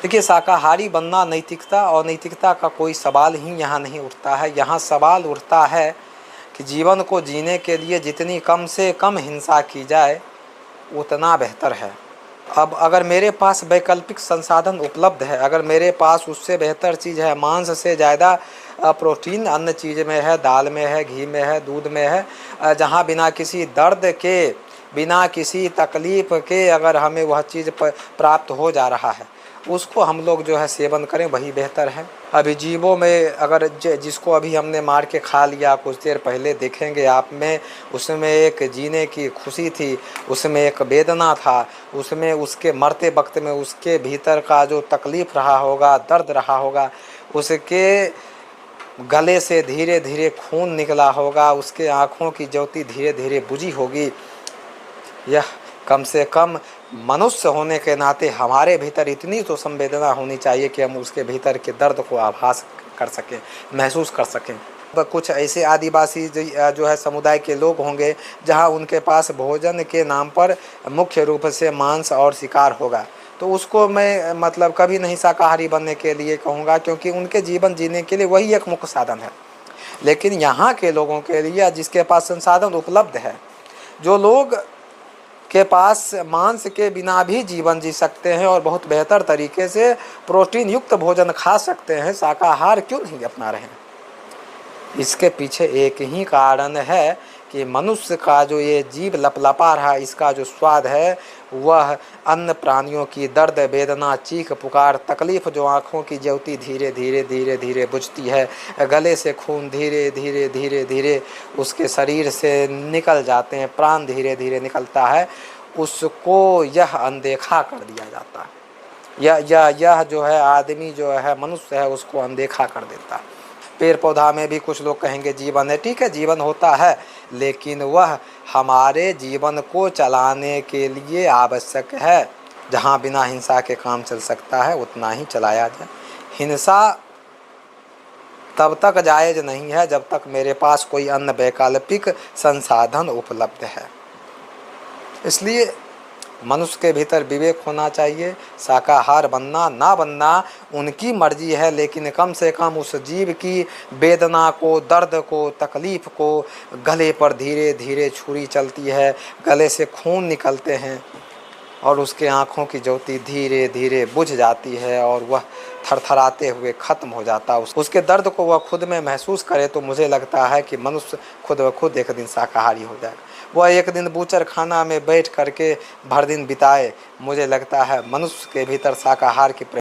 देखिए, शाकाहारी बनना नैतिकता और नैतिकता का कोई सवाल ही यहाँ नहीं उठता है। यहाँ सवाल उठता है कि जीवन को जीने के लिए जितनी कम से कम हिंसा की जाए उतना बेहतर है। अब अगर मेरे पास वैकल्पिक संसाधन उपलब्ध है, अगर मेरे पास उससे बेहतर चीज़ है, मांस से ज़्यादा प्रोटीन अन्य चीज़ में है, दाल में है, घी में है, दूध में है, जहाँ बिना किसी दर्द के, बिना किसी तकलीफ़ के अगर हमें वह चीज़ प्राप्त हो जा रहा है, उसको हम लोग जो है सेवन करें, वही बेहतर है। अभी जीवों में अगर जिसको अभी हमने मार के खा लिया, कुछ देर पहले देखेंगे आप में, उसमें एक जीने की खुशी थी, उसमें एक वेदना था, उसमें उसके मरते वक्त में उसके भीतर का जो तकलीफ़ रहा होगा, दर्द रहा होगा, उसके गले से धीरे धीरे खून निकला होगा, उसके आँखों की ज्योति धीरे धीरे बुझी होगी। यह कम से कम मनुष्य होने के नाते हमारे भीतर इतनी तो संवेदना होनी चाहिए कि हम उसके भीतर के दर्द को आभास कर सकें, महसूस कर सकें। कुछ ऐसे आदिवासी जो है समुदाय के लोग होंगे जहां उनके पास भोजन के नाम पर मुख्य रूप से मांस और शिकार होगा, तो उसको मैं मतलब कभी नहीं शाकाहारी बनने के लिए कहूँगा, क्योंकि उनके जीवन जीने के लिए वही एक मुख्य साधन है। लेकिन यहाँ के लोगों के लिए, जिसके पास संसाधन उपलब्ध है, जो लोग के पास मांस के बिना भी जीवन जी सकते हैं और बहुत बेहतर तरीके से प्रोटीन युक्त भोजन खा सकते हैं, शाकाहार क्यों नहीं अपना रहे हैं? इसके पीछे एक ही कारण है कि मनुष्य का जो ये जीव लपलपा रहा, इसका जो स्वाद है वह अन्य प्राणियों की दर्द, वेदना, चीख पुकार, तकलीफ़, जो आँखों की ज्योति धीरे धीरे धीरे धीरे बुझती है, गले से खून धीरे धीरे धीरे धीरे उसके शरीर से निकल जाते हैं, प्राण धीरे धीरे निकलता है, उसको यह अनदेखा कर दिया जाता है। यह जो है आदमी जो है, मनुष्य है, उसको अनदेखा कर देता है। पेड़ पौधा में भी कुछ लोग कहेंगे जीवन है, ठीक है, जीवन होता है, लेकिन वह हमारे जीवन को चलाने के लिए आवश्यक है। जहाँ बिना हिंसा के काम चल सकता है उतना ही चलाया जाए। हिंसा तब तक जायज़ नहीं है जब तक मेरे पास कोई अन्य वैकल्पिक संसाधन उपलब्ध है। इसलिए मनुष्य के भीतर विवेक होना चाहिए। शाकाहार बनना ना बनना उनकी मर्जी है, लेकिन कम से कम उस जीव की वेदना को, दर्द को, तकलीफ़ को, गले पर धीरे धीरे छुरी चलती है, गले से खून निकलते हैं और उसके आँखों की ज्योति धीरे धीरे बुझ जाती है और वह थरथराते हुए ख़त्म हो जाता है। उसके दर्द को वह खुद में महसूस करे तो मुझे लगता है कि मनुष्य खुद ब खुद एक दिन शाकाहारी हो जाएगा। वह एक दिन बूचर खाना में बैठ करके भर दिन बिताए, मुझे लगता है मनुष्य के भीतर शाकाहार की